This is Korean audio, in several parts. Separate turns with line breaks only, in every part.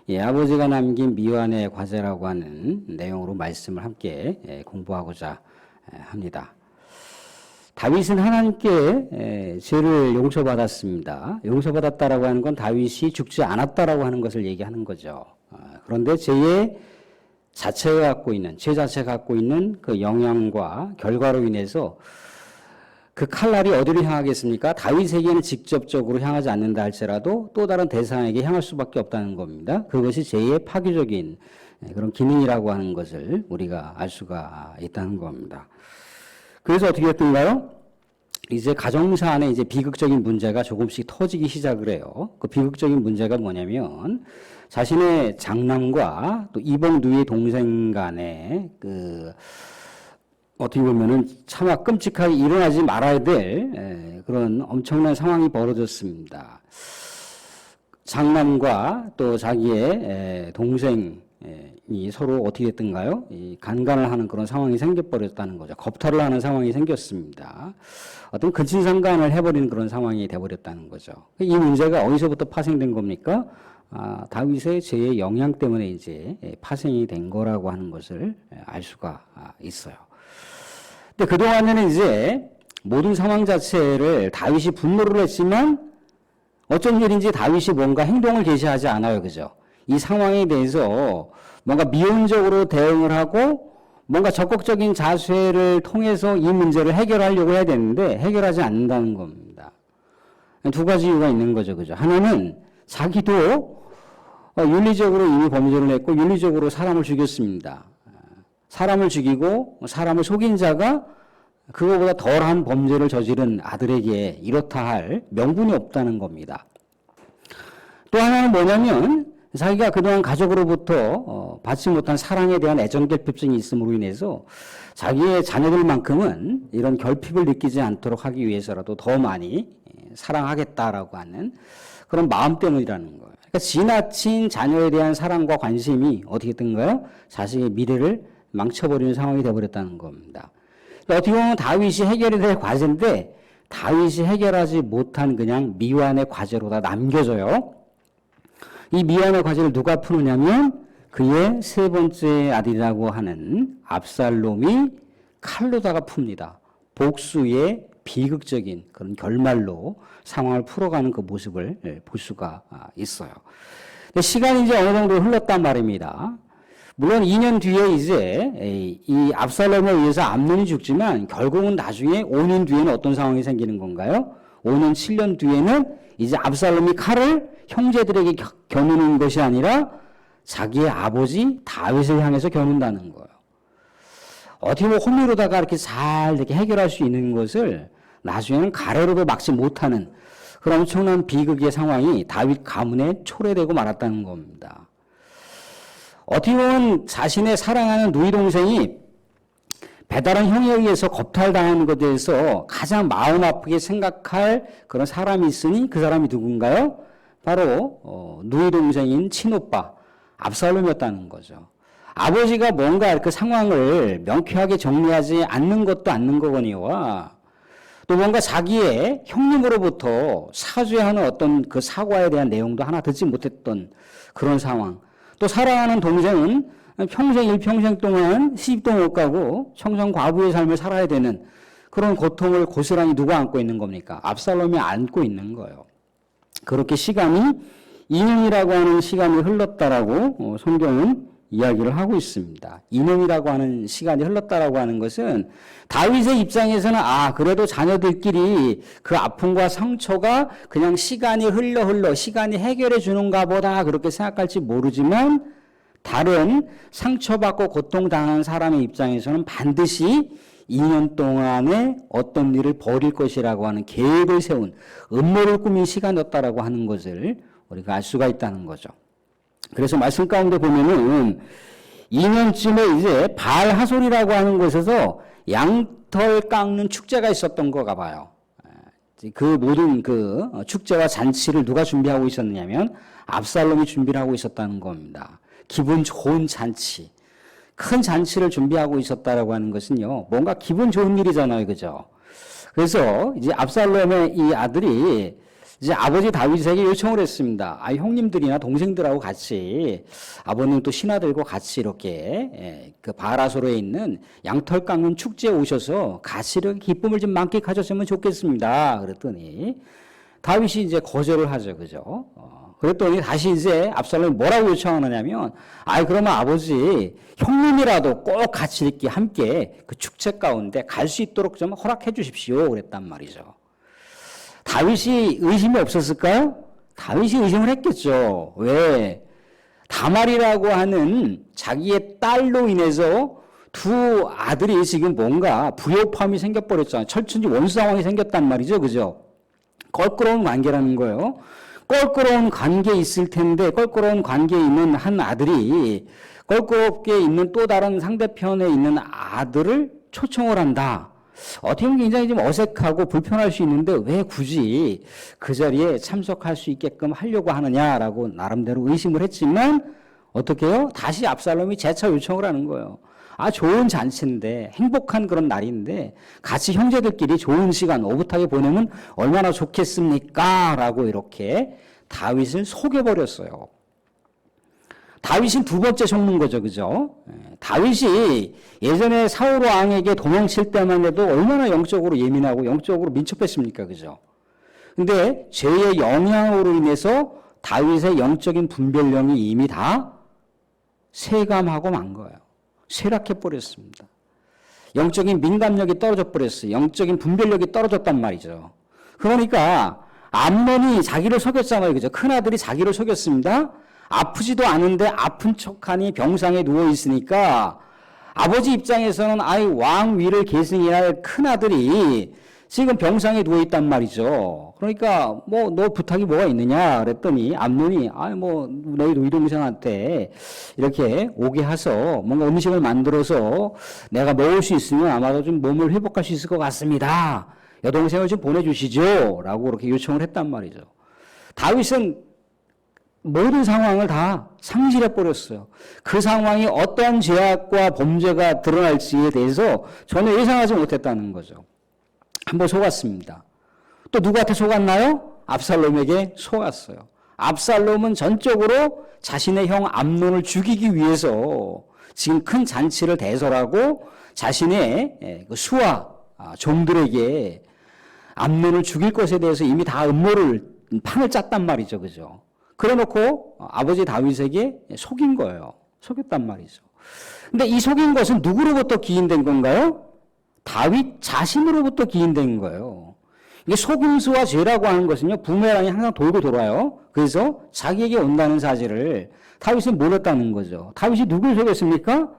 예, 아버지가 남긴 미완의 과제라고 하는 내용으로 말씀을 함께 공부하고자 합니다. 다윗은 하나님께 죄를 용서받았습니다. 용서받았다라고 하는 건 다윗이 죽지 않았다라고 하는 것을 얘기하는 거죠. 그런데 죄 자체가 갖고 있는 그 영향과 결과로 인해서 그 칼날이 어디로 향하겠습니까? 다윗에게는 직접적으로 향하지 않는다 할지라도 또 다른 대상에게 향할 수밖에 없다는 겁니다. 그것이 죄의 파괴적인 그런 기능이라고 하는 것을 우리가 알 수가 있다는 겁니다. 그래서 어떻게 됐던가요? 이제 가정사 안에 이제 비극적인 문제가 조금씩 터지기 시작을 해요. 그 비극적인 문제가 뭐냐면 자신의 장남과 또 이복 누이의 동생 간에 어떻게 보면은 차마 끔찍하게 일어나지 말아야 될 그런 엄청난 상황이 벌어졌습니다. 장남과 또 자기의 동생이 서로 어떻게 됐던가요? 간간을 하는 그런 상황이 생겨버렸다는 거죠. 겁탈을 하는 상황이 생겼습니다. 어떤 근친상간을 해버리는 그런 상황이 돼버렸다는 거죠. 이 문제가 어디서부터 파생된 겁니까? 다윗의 죄의 영향 때문에 이제 파생이 된 거라고 하는 것을 알 수가 있어요. 근데 그동안에는 이제 모든 상황 자체를 다윗이 분노를 했지만 어쩐 일인지 다윗이 뭔가 행동을 개시하지 않아요. 그죠? 이 상황에 대해서 뭔가 미온적으로 대응을 하고 뭔가 적극적인 자세를 통해서 이 문제를 해결하려고 해야 되는데 해결하지 않는다는 겁니다. 두 가지 이유가 있는 거죠. 그죠? 하나는 자기도 윤리적으로 이미 범죄를 했고 윤리적으로 사람을 죽였습니다. 사람을 죽이고 사람을 속인 자가 그거보다 덜한 범죄를 저지른 아들에게 이렇다 할 명분이 없다는 겁니다. 또 하나는 뭐냐면 자기가 그동안 가족으로부터 받지 못한 사랑에 대한 애정 결핍증이 있음으로 인해서 자기의 자녀들만큼은 이런 결핍을 느끼지 않도록 하기 위해서라도 더 많이 사랑하겠다라고 하는 그런 마음 때문이라는 거예요. 그러니까 지나친 자녀에 대한 사랑과 관심이 어떻게 든가요? 자식의 미래를 망쳐버리는 상황이 되어버렸다는 겁니다. 어떻게 보면 다윗이 해결해야 될 과제인데 다윗이 해결하지 못한 그냥 미완의 과제로 다 남겨져요. 이 미완의 과제를 누가 푸느냐면 그의 세 번째 아들이라고 하는 압살롬이 칼로다가 풉니다. 복수의 비극적인 그런 결말로 상황을 풀어가는 그 모습을 볼 수가 있어요. 시간이 이제 어느 정도 흘렀단 말입니다. 물론 2년 뒤에 이제 이 압살롬에 의해서 암논이 죽지만 결국은 나중에 5년 뒤에는 어떤 상황이 생기는 건가요? 5년, 7년 뒤에는 이제 압살롬이 칼을 형제들에게 겨누는 것이 아니라 자기의 아버지 다윗을 향해서 겨눈다는 거예요. 어떻게 보면 호미로다가 이렇게 잘 이렇게 해결할 수 있는 것을 나중에는 가래로도 막지 못하는 그런 엄청난 비극의 상황이 다윗 가문에 초래되고 말았다는 겁니다. 어떻게 보면 자신의 사랑하는 누이 동생이 배다른 형에 의해서 겁탈당하는 것에 대해서 가장 마음 아프게 생각할 그런 사람이 있으니 그 사람이 누군가요? 바로 누이 동생인 친오빠 압살롬이었다는 거죠. 아버지가 뭔가 그 상황을 명쾌하게 정리하지 않는 것도 않는 거거니와 또 뭔가 자기의 형님으로부터 사죄하는 어떤 그 사과에 대한 내용도 하나 듣지 못했던 그런 상황. 또 사랑하는 동생은 평생 일평생 동안 시집도 못 가고 청정 과부의 삶을 살아야 되는 그런 고통을 고스란히 누가 안고 있는 겁니까? 압살롬이 안고 있는 거예요. 그렇게 시간이 2년이라고 하는 시간이 흘렀다라고 성경은 이야기를 하고 있습니다. 2년이라고 하는 시간이 흘렀다라고 하는 것은 다윗의 입장에서는 그래도 자녀들끼리 그 아픔과 상처가 그냥 시간이 흘러 시간이 해결해 주는가 보다 그렇게 생각할지 모르지만 다른 상처받고 고통당하는 사람의 입장에서는 반드시 2년 동안에 어떤 일을 벌일 것이라고 하는 계획을 세운 음모를 꾸민 시간이었다라고 하는 것을 우리가 알 수가 있다는 거죠. 그래서 말씀 가운데 보면은 2년쯤에 이제 발하솔이라고 하는 곳에서 양털 깎는 축제가 있었던 거가 봐요. 그 모든 그 축제와 잔치를 누가 준비하고 있었느냐면 압살롬이 준비를 하고 있었다는 겁니다. 기분 좋은 잔치, 큰 잔치를 준비하고 있었다라고 하는 것은요, 뭔가 기분 좋은 일이잖아요, 그죠? 그래서 이제 압살롬의 이 아들이 이제 아버지 다윗에게 요청을 했습니다. 아, 형님들이나 동생들하고 같이 아버님 또 신하들과 같이 이렇게 그 바라소로에 있는 양털 깎는 축제에 오셔서 같이 이렇게 기쁨을 좀 만끽하셨으면 좋겠습니다. 그랬더니 다윗이 이제 거절을 하죠, 그죠? 그랬더니 다시 이제 압살롬이 뭐라고 요청하느냐면, 아, 그러면 아버지 형님이라도 꼭 같이 이렇게 함께 그 축제 가운데 갈 수 있도록 좀 허락해 주십시오. 그랬단 말이죠. 다윗이 의심이 없었을까요? 다윗이 의심을 했겠죠. 왜? 다말이라고 하는 자기의 딸로 인해서 두 아들이 지금 뭔가 불협화음이 생겨버렸잖아요. 철천지 원수 상황이 생겼단 말이죠. 그죠? 껄끄러운 관계라는 거예요. 껄끄러운 관계에 있을 텐데 껄끄러운 관계에 있는 한 아들이 껄끄럽게 있는 또 다른 상대편에 있는 아들을 초청을 한다. 어떻게 보면 굉장히 좀 어색하고 불편할 수 있는데 왜 굳이 그 자리에 참석할 수 있게끔 하려고 하느냐라고 나름대로 의심을 했지만 어떻게 해요? 다시 압살롬이 재차 요청을 하는 거예요. 아, 좋은 잔치인데 행복한 그런 날인데 같이 형제들끼리 좋은 시간 오붓하게 보내면 얼마나 좋겠습니까? 라고 이렇게 다윗을 속여버렸어요. 다윗이 두 번째 속는 거죠. 그죠? 다윗이 예전에 사울 왕에게 도망칠 때만 해도 얼마나 영적으로 예민하고 영적으로 민첩했습니까? 그죠? 근데 죄의 영향으로 인해서 다윗의 영적인 분별력이 이미 다 쇠감하고 만 거예요. 쇠락해 버렸습니다. 영적인 민감력이 떨어져 버렸어요. 영적인 분별력이 떨어졌단 말이죠. 그러니까 암논이 자기를 속였잖아요. 그죠? 큰아들이 자기를 속였습니다. 아프지도 않은데 아픈 척하니 병상에 누워 있으니까 아버지 입장에서는 아이 왕 위를 계승해야 할 큰아들이 지금 병상에 누워 있단 말이죠. 그러니까 뭐 너 부탁이 뭐가 있느냐 그랬더니 암논이 너희 노이동생한테 이렇게 오게 해서 뭔가 음식을 만들어서 내가 먹을 수 있으면 아마도 좀 몸을 회복할 수 있을 것 같습니다. 여동생을 좀 보내주시죠 라고 그렇게 요청을 했단 말이죠. 다윗은 모든 상황을 다 상실해 버렸어요. 그 상황이 어떠한 죄악과 범죄가 드러날지에 대해서 전혀 예상하지 못했다는 거죠. 한번 속았습니다. 또 누구한테 속았나요? 압살롬에게 속았어요. 압살롬은 전적으로 자신의 형 암논을 죽이기 위해서 지금 큰 잔치를 대설하고 자신의 수하 종들에게 암논을 죽일 것에 대해서 이미 다 음모를 판을 짰단 말이죠. 그죠? 그래놓고 아버지 다윗에게 속인 거예요. 속였단 말이죠. 근데 이 속인 것은 누구로부터 기인된 건가요? 다윗 자신으로부터 기인된 거예요. 이게 속임수와 죄라고 하는 것은요, 부메랑이 항상 돌고 돌아요. 그래서 자기에게 온다는 사실을 다윗은 몰랐다는 거죠. 다윗이 누굴 속였습니까?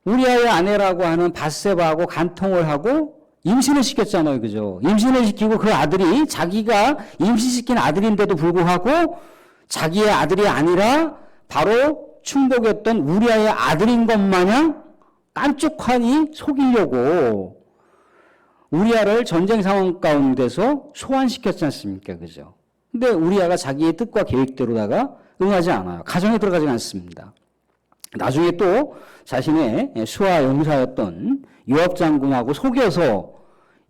우리아의 아내라고 하는 밧세바하고 간통을 하고 임신을 시켰잖아요. 그죠? 임신을 시키고 그 아들이 자기가 임신시킨 아들인데도 불구하고 자기의 아들이 아니라 바로 충복했던 우리아의 아들인 것 마냥 깜찍하니 속이려고 우리아를 전쟁 상황 가운데서 소환시켰지 않습니까? 그죠? 근데 우리아가 자기의 뜻과 계획대로다가 응하지 않아요. 가정에 들어가지 않습니다. 나중에 또 자신의 수하 용사였던 요압 장군하고 속여서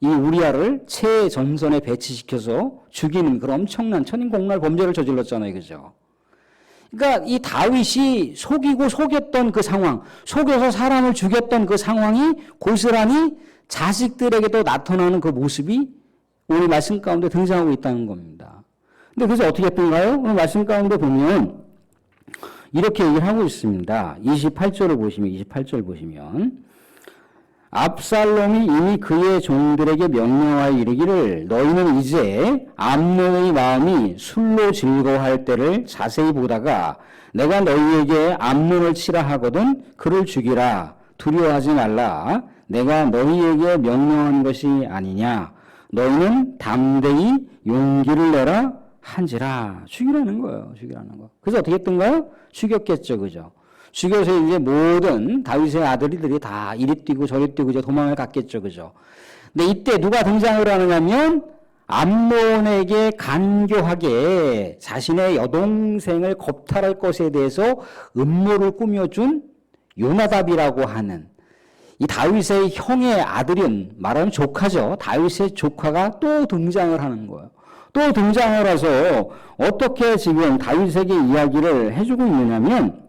이 우리아를 최전선에 배치시켜서 죽이는 그런 엄청난 천인공날 범죄를 저질렀잖아요. 그죠? 그러니까 이 다윗이 속이고 속였던 그 상황, 속여서 사람을 죽였던 그 상황이 고스란히 자식들에게도 나타나는 그 모습이 오늘 말씀 가운데 등장하고 있다는 겁니다. 근데 그래서 어떻게 했던가요? 오늘 말씀 가운데 보면 이렇게 얘기를 하고 있습니다. 28절 보시면 압살롬이 이미 그의 종들에게 명령하여 이르기를 너희는 이제 암논의 마음이 술로 즐거워할 때를 자세히 보다가 내가 너희에게 암논을 치라 하거든 그를 죽이라 두려워하지 말라 내가 너희에게 명령한 것이 아니냐 너희는 담대히 용기를 내라 한지라 죽이라는 거예요. 죽이라는 거. 그래서 어떻게 했던가요? 죽였겠죠. 그죠? 죽여서 이제 모든 다윗의 아들들이 다 이리 뛰고 저리 뛰고 이제 도망을 갔겠죠. 그죠? 근데 이때 누가 등장을 하느냐면 암논에게 간교하게 자신의 여동생을 겁탈할 것에 대해서 음모를 꾸며준 요나답이라고 하는 이 다윗의 형의 아들인 말하면 조카죠. 다윗의 조카가 또 등장을 하는 거예요. 또 등장을 해서 어떻게 지금 다윗에게 이야기를 해주고 있느냐면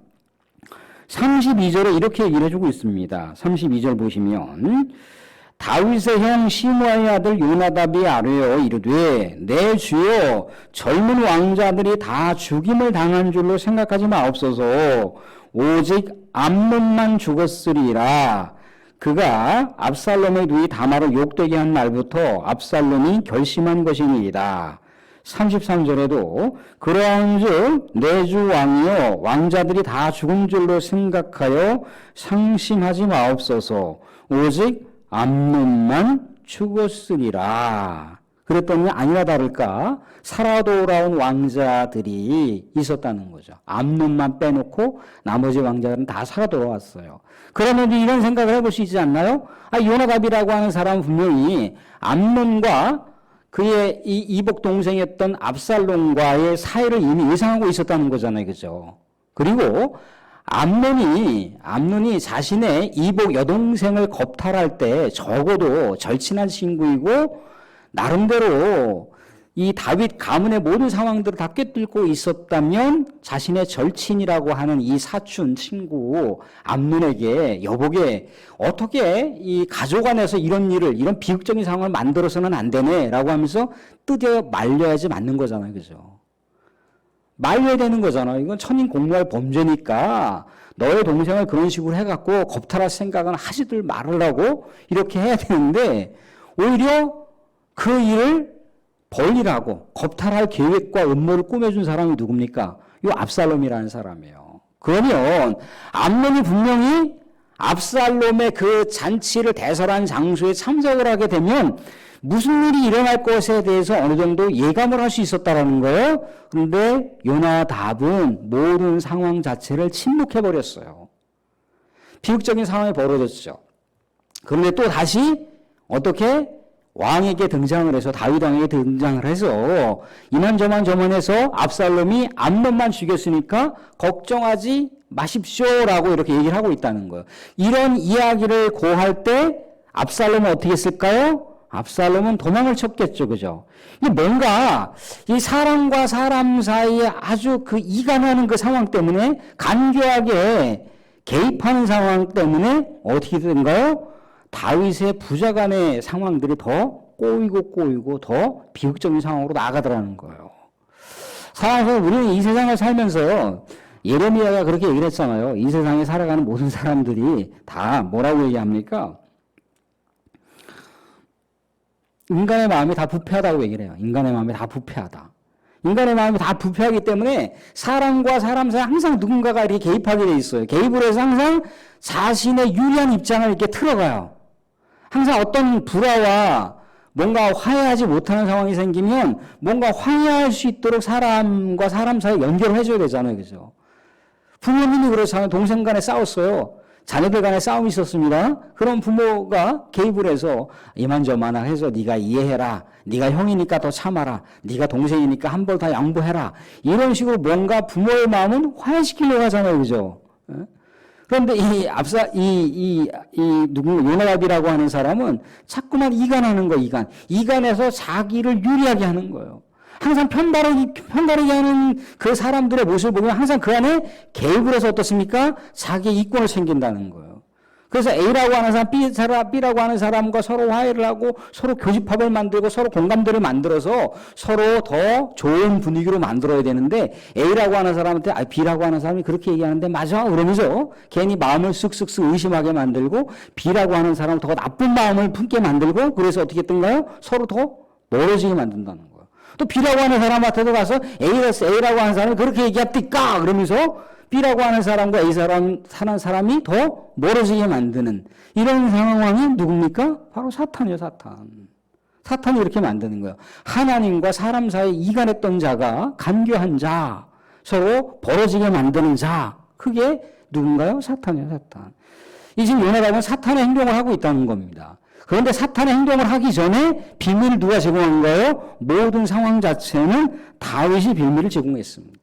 32절에 이렇게 얘기를 해주고 있습니다. 32절 보시면 다윗의 형 시므아의 아들 요나답이 아뢰어 이르되 내 주여 젊은 왕자들이 다 죽임을 당한 줄로 생각하지 마옵소서. 오직 암논만 죽었으리라. 그가 압살롬의 누이 다말을 욕되게 한 날부터 압살롬이 결심한 것이니이다. 33절에도 그러한즉 내 주 왕이여 왕자들이 다 죽은 줄로 생각하여 상심하지 마옵소서. 오직 암논만 죽었으리라. 그랬더니 아니나 다를까 살아 돌아온 왕자들이 있었다는 거죠. 암논만 빼놓고 나머지 왕자들은 다 살아 돌아왔어요. 그러면 이런 생각을 해볼 수 있지 않나요? 요나답이라고 하는 사람은 분명히 암논과 그의 이 이복 동생이었던 압살롬과의 사이를 이미 예상하고 있었다는 거잖아요. 그죠? 그리고 암논이 자신의 이복 여동생을 겁탈할 때 적어도 절친한 친구이고 나름대로 이 다윗 가문의 모든 상황들을 다 꿰뚫고 있었다면 자신의 절친이라고 하는 이 사촌 친구 암논에게 여보게 어떻게 이 가족 안에서 이런 일을 이런 비극적인 상황을 만들어서는 안 되네라고 하면서 뜨려 말려야지 맞는 거잖아요. 그죠? 말려야 되는 거잖아요. 이건 천인공노할 범죄니까 너의 동생을 그런 식으로 해갖고 겁탈할 생각은 하지들 말으라고 이렇게 해야 되는데 오히려 그 일을 벌리라고 겁탈할 계획과 음모를 꾸며준 사람이 누굽니까? 이 압살롬이라는 사람이에요. 그러면 암논이 분명히 압살롬의 그 잔치를 대설한 장소에 참석을 하게 되면 무슨 일이 일어날 것에 대해서 어느 정도 예감을 할 수 있었다라는 거예요. 그런데 요나답은 모든 상황 자체를 침묵해버렸어요. 비극적인 상황이 벌어졌죠. 그런데 또 다시 어떻게 왕에게 등장을 해서 다윗 왕에게 등장을 해서 이만저만 저만해서 압살롬이 암논만 죽였으니까 걱정하지 마십시오라고 이렇게 얘기를 하고 있다는 거예요. 이런 이야기를 고할 때 압살롬은 어떻게 했을까요? 압살롬은 도망을 쳤겠죠. 그죠? 뭔가 이 사람과 사람 사이에 아주 그 이간하는 그 상황 때문에 간교하게 개입하는 상황 때문에 어떻게 된가요? 다윗의 부자 간의 상황들이 더 꼬이고 더 비극적인 상황으로 나아가더라는 거예요. 사실 우리는 이 세상을 살면서 예레미야가 그렇게 얘기를 했잖아요. 이 세상에 살아가는 모든 사람들이 다 뭐라고 얘기합니까? 인간의 마음이 다 부패하다고 얘기를 해요. 인간의 마음이 다 부패하다. 인간의 마음이 다 부패하기 때문에 사람과 사람 사이 항상 누군가가 이렇게 개입하게 돼 있어요. 개입을 해서 항상 자신의 유리한 입장을 이렇게 틀어가요. 항상 어떤 불화와 뭔가 화해하지 못하는 상황이 생기면 뭔가 화해할 수 있도록 사람과 사람 사이 연결을 해줘야 되잖아요. 그죠? 부모님이 그렇잖아요. 동생 간에 싸웠어요. 자녀들 간에 싸움이 있었습니다. 그럼 부모가 개입을 해서 이만저만 해서 네가 이해해라. 네가 형이니까 더 참아라. 네가 동생이니까 한 번 다 양보해라. 이런 식으로 뭔가 부모의 마음은 화해시키려고 하잖아요. 그죠? 그런데 요나답이라고 하는 사람은 자꾸만 이간하는 거, 이간해서 자기를 유리하게 하는 거예요. 항상 편다르게 하는 그 사람들의 모습을 보면 항상 그 안에 개입을 해서 어떻습니까? 자기의 이권을 챙긴다는 거예요. 그래서 A라고 하는 사람, B라고 하는 사람과 서로 화해를 하고 서로 교집합을 만들고 서로 공감대를 만들어서 서로 더 좋은 분위기로 만들어야 되는데 A라고 하는 사람한테 B라고 하는 사람이 그렇게 얘기하는데 맞아? 그러면서 괜히 마음을 쓱쓱쓱 의심하게 만들고 B라고 하는 사람을 더 나쁜 마음을 품게 만들고 그래서 어떻게 했던가요? 서로 더 멀어지게 만든다는 거예요. 또 B라고 하는 사람한테도 가서 A라고 하는 사람이 그렇게 얘기합니까? 그러면서 B라고 하는 사람과 사는 사람이 더 멀어지게 만드는 이런 상황이 누굽니까? 바로 사탄이에요, 사탄. 사탄이 이렇게 만드는 거예요. 하나님과 사람 사이 이간했던 자가 간교한 자, 서로 벌어지게 만드는 자, 그게 누군가요? 사탄이에요, 사탄. 이 지금 요나답은 사탄의 행동을 하고 있다는 겁니다. 그런데 사탄의 행동을 하기 전에 비밀을 누가 제공한 거예요? 모든 상황 자체는 다윗이 비밀을 제공했습니다.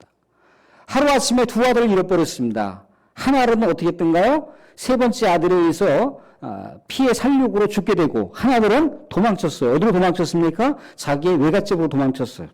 하루아침에 두 아들을 잃어버렸습니다. 한 아들은 어떻게 했던가요? 세 번째 아들에 의해서 피해 살육으로 죽게 되고 하나들은 도망쳤어요. 어디로 도망쳤습니까? 자기의 외갓집으로 도망쳤어요.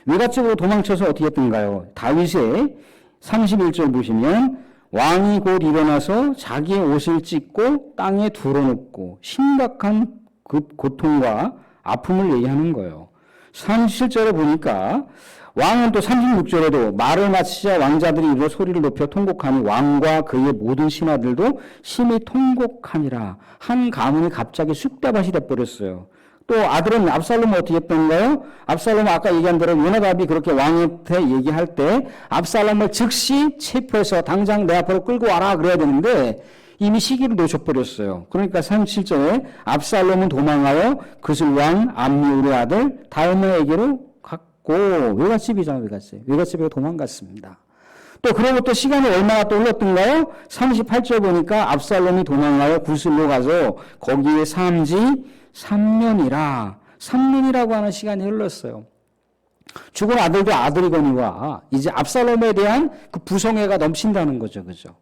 외갓집으로 도망쳐서 어떻게 했던가요? 다윗의 31절 보시면 왕이 곧 일어나서 자기의 옷을 찢고 땅에 둘어놓고 심각한 그 고통과 아픔을 얘기하는 거예요. 37절에 보니까 왕은 또 36절에도 말을 마치자 왕자들이 이르러 소리를 높여 통곡하니 왕과 그의 모든 신하들도 심히 통곡하니라. 한 가문이 갑자기 쑥대밭이 돼버렸어요. 또 아들은 압살롬은 어떻게 했던가요? 압살롬은 아까 얘기한 대로 요나답이 그렇게 왕한테 얘기할 때 압살롬을 즉시 체포해서 당장 내 앞으로 끌고 와라 그래야 되는데 이미 시기를 놓쳐버렸어요. 그러니까 37절에 압살롬은 도망하여 그슬 왕 암미울의 아들 다윗에게로 갔고 외갓집이잖아요. 외갓집에 도망갔습니다. 또 그러고 또 시간이 얼마나 또 흘렀던가요? 38절 보니까 압살롬이 도망하여 구슬로 가서 거기에 산지 3년이라고 하는 시간이 흘렀어요. 죽은 아들도 아들이거니와 이제 압살롬에 대한 그 부성애가 넘친다는 거죠. 그죠?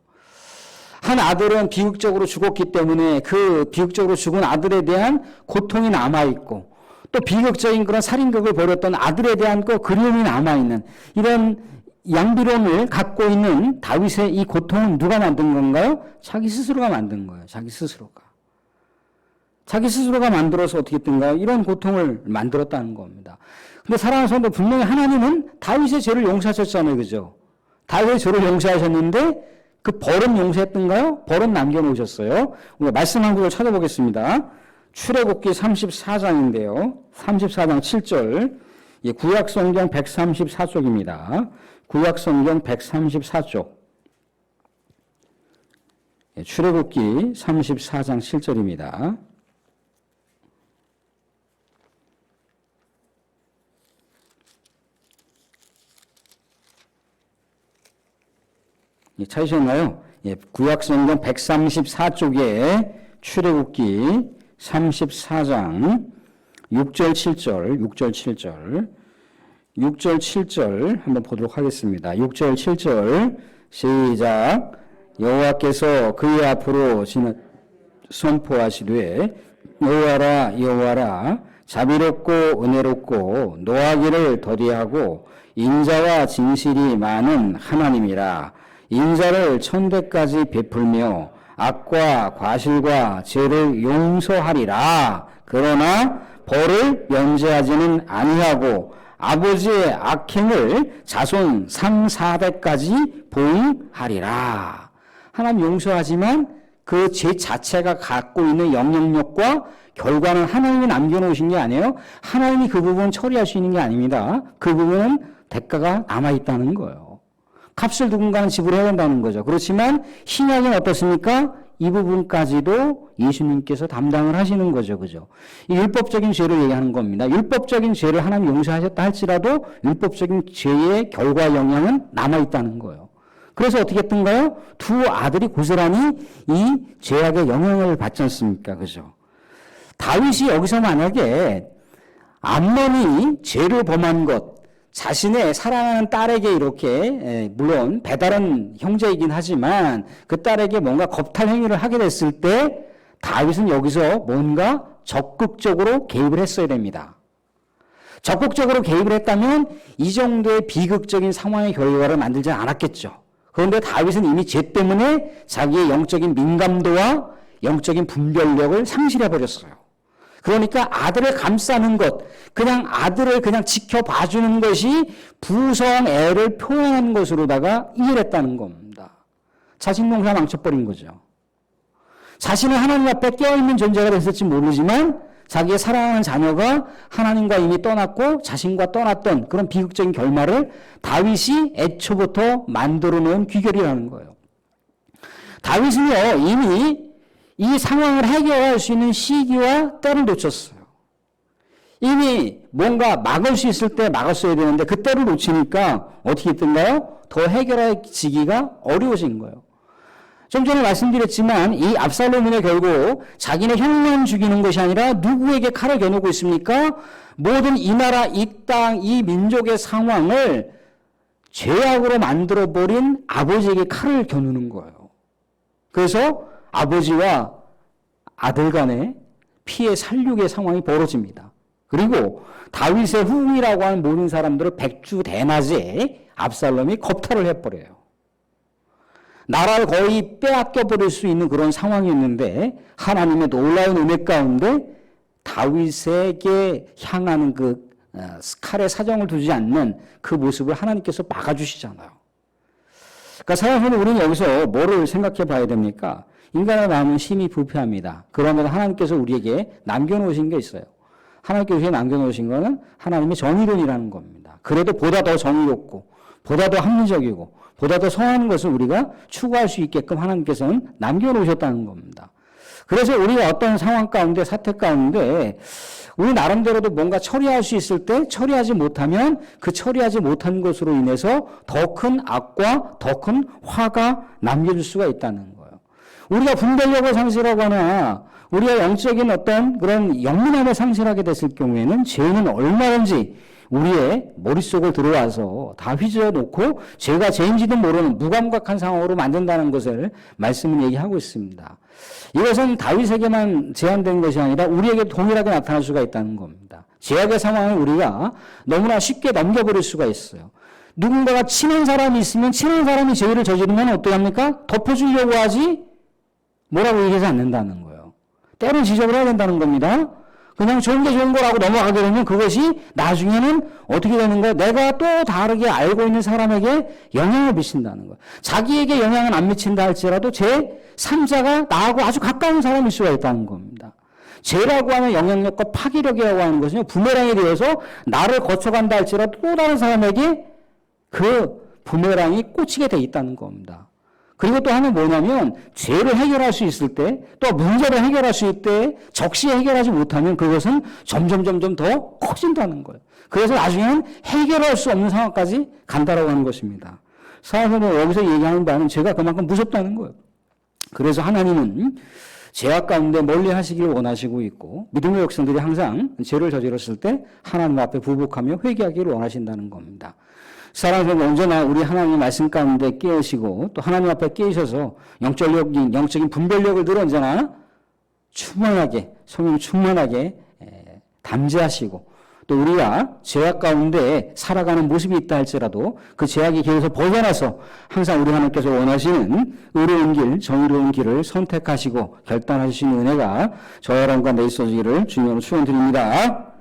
한 아들은 비극적으로 죽었기 때문에 그 비극적으로 죽은 아들에 대한 고통이 남아있고 또 비극적인 그런 살인극을 벌였던 아들에 대한 그 그리움이 남아있는 이런 양비론을 갖고 있는 다윗의 이 고통은 누가 만든 건가요? 자기 스스로가 만든 거예요. 자기 스스로가 만들어서 어떻게 했던가요? 이런 고통을 만들었다는 겁니다. 근데 사랑하는 성도 분명히 하나님은 다윗의 죄를 용서하셨잖아요. 그죠? 다윗의 죄를 용서하셨는데 그 벌은 용서했던가요? 벌은 남겨놓으셨어요. 우리가 말씀 한 구절 찾아보겠습니다. 출애굽기 34장인데요. 34장 7절. 예, 구약성경 134쪽입니다. 구약성경 134쪽. 예, 출애굽기 34장 7절입니다. 예, 찾으셨나요? 예, 구약성경 134쪽에 출애굽기 34장 6절 7절 한번 보도록 하겠습니다. 6절 7절 시작. 여호와께서 그의 앞으로 선포하시되 여호와라 자비롭고 은혜롭고 노하기를 더디하고 인자와 진실이 많은 하나님이라. 인자를 천대까지 베풀며 악과 과실과 죄를 용서하리라. 그러나 벌을 면제하지는 아니하고 아버지의 악행을 자손 3, 4대까지 보응하리라. 하나님 용서하지만 그 죄 자체가 갖고 있는 영향력과 결과는 하나님이 남겨놓으신 게 아니에요. 하나님이 그 부분 처리할 수 있는 게 아닙니다. 그 부분은 대가가 남아있다는 거예요. 값을 누군가는 지불해야 된다는 거죠. 그렇지만 신약은 어떻습니까? 이 부분까지도 예수님께서 담당을 하시는 거죠. 그죠? 이 율법적인 죄를 얘기하는 겁니다. 율법적인 죄를 하나님 용서하셨다 할지라도 율법적인 죄의 결과 영향은 남아있다는 거예요. 그래서 어떻게 했던가요? 두 아들이 고스란히 이 죄악의 영향을 받지 않습니까? 그죠? 다윗이 여기서 만약에 암논이 죄를 범한 것, 자신의 사랑하는 딸에게 이렇게 물론 배다른 형제이긴 하지만 그 딸에게 뭔가 겁탈 행위를 하게 됐을 때 다윗은 여기서 뭔가 적극적으로 개입을 했어야 됩니다. 적극적으로 개입을 했다면 이 정도의 비극적인 상황의 결과를 만들지 않았겠죠. 그런데 다윗은 이미 죄 때문에 자기의 영적인 민감도와 영적인 분별력을 상실해버렸어요. 그러니까 아들을 감싸는 것, 그냥 아들을 그냥 지켜봐주는 것이 부성애를 표현한 것으로다가 이해했다는 겁니다. 자신 농사 망쳐버린 거죠. 자신은 하나님 앞에 깨어있는 존재가 됐을지 모르지만 자기의 사랑하는 자녀가 하나님과 이미 떠났고 자신과 떠났던 그런 비극적인 결말을 다윗이 애초부터 만들어 놓은 귀결이라는 거예요. 다윗은요, 이미 이 상황을 해결할 수 있는 시기와 때를 놓쳤어요. 이미 뭔가 막을 수 있을 때 막았어야 되는데 그 때를 놓치니까 어떻게 했던가요? 더 해결하기가 어려워진 거예요. 좀 전에 말씀드렸지만 이 압살롬은 결국 자기네 형만 죽이는 것이 아니라 누구에게 칼을 겨누고 있습니까? 모든 이 나라, 이 땅, 이 민족의 상황을 죄악으로 만들어버린 아버지에게 칼을 겨누는 거예요. 그래서 아버지와 아들 간의 피해 살육의 상황이 벌어집니다. 그리고 다윗의 후궁이라고 하는 모든 사람들을 백주대낮에 압살롬이 겁탈을 해버려요. 나라를 거의 빼앗겨버릴 수 있는 그런 상황이었는데 하나님의 놀라운 은혜 가운데 다윗에게 향하는 그 칼의 사정을 두지 않는 그 모습을 하나님께서 막아주시잖아요. 그러니까 사랑하는 우리는 여기서 뭐를 생각해 봐야 됩니까? 인간의 마음은 심히 부패합니다. 그러면 하나님께서 우리에게 남겨놓으신 게 있어요. 하나님께서 남겨놓으신 거는 하나님의 정의론이라는 겁니다. 그래도 보다 더 정의롭고 보다 더 합리적이고 보다 더 선한 것을 우리가 추구할 수 있게끔 하나님께서는 남겨놓으셨다는 겁니다. 그래서 우리가 어떤 상황 가운데 사태 가운데 우리 나름대로도 뭔가 처리할 수 있을 때 처리하지 못하면 그 처리하지 못한 것으로 인해서 더 큰 악과 더 큰 화가 남겨질 수가 있다는 거예요. 우리가 분별력을 상실하거나 우리가 영적인 어떤 그런 영문함을 상실하게 됐을 경우에는 죄는 얼마든지 우리의 머릿속을 들어와서 다 휘저어 놓고 죄가 죄인지도 모르는 무감각한 상황으로 만든다는 것을 말씀은 얘기하고 있습니다. 이것은 다윗에게만 제한된 것이 아니라 우리에게 동일하게 나타날 수가 있다는 겁니다. 죄악의 상황을 우리가 너무나 쉽게 넘겨버릴 수가 있어요. 누군가가 친한 사람이 있으면 친한 사람이 죄를 저지르면 어떻게 합니까? 덮어주려고 하지 뭐라고 얘기하지 않는다는 거예요. 때론 지적을 해야 된다는 겁니다. 그냥 좋은 게 좋은 거라고 넘어가게 되면 그것이 나중에는 어떻게 되는 거예요? 내가 또 다르게 알고 있는 사람에게 영향을 미친다는 거예요. 자기에게 영향은 안 미친다 할지라도 제3자가 나하고 아주 가까운 사람일 수가 있다는 겁니다. 죄라고 하는 영향력과 파괴력이라고 하는 것은요, 부메랑이 되어서 나를 거쳐간다 할지라도 또 다른 사람에게 그 부메랑이 꽂히게 돼 있다는 겁니다. 그리고 또 하나는 뭐냐면 죄를 해결할 수 있을 때 또 문제를 해결할 수 있을 때 적시에 해결하지 못하면 그것은 점점 더 커진다는 거예요. 그래서 나중에는 해결할 수 없는 상황까지 간다라고 하는 것입니다. 사실은 여기서 얘기하는 바는 죄가 그만큼 무섭다는 거예요. 그래서 하나님은 죄악 가운데 멀리 하시길 원하시고 있고 믿음의 백성들이 항상 죄를 저질렀을 때 하나님 앞에 부복하며 회개하기를 원하신다는 겁니다. 사랑하는 언제나 우리 하나님의 말씀 가운데 깨우시고 또 하나님 앞에 깨우셔서 영적인 분별력을 늘 언제나 충만하게 성령 충만하게 담재하시고 또 우리가 죄악 가운데 살아가는 모습이 있다 할지라도 그 죄악의 길에서 벗어나서 항상 우리 하나님께서 원하시는 의로운 길, 정의로운 길을 선택하시고 결단하시는 은혜가 저와 여러분과 내 있어지기를 주님으로 축원드립니다.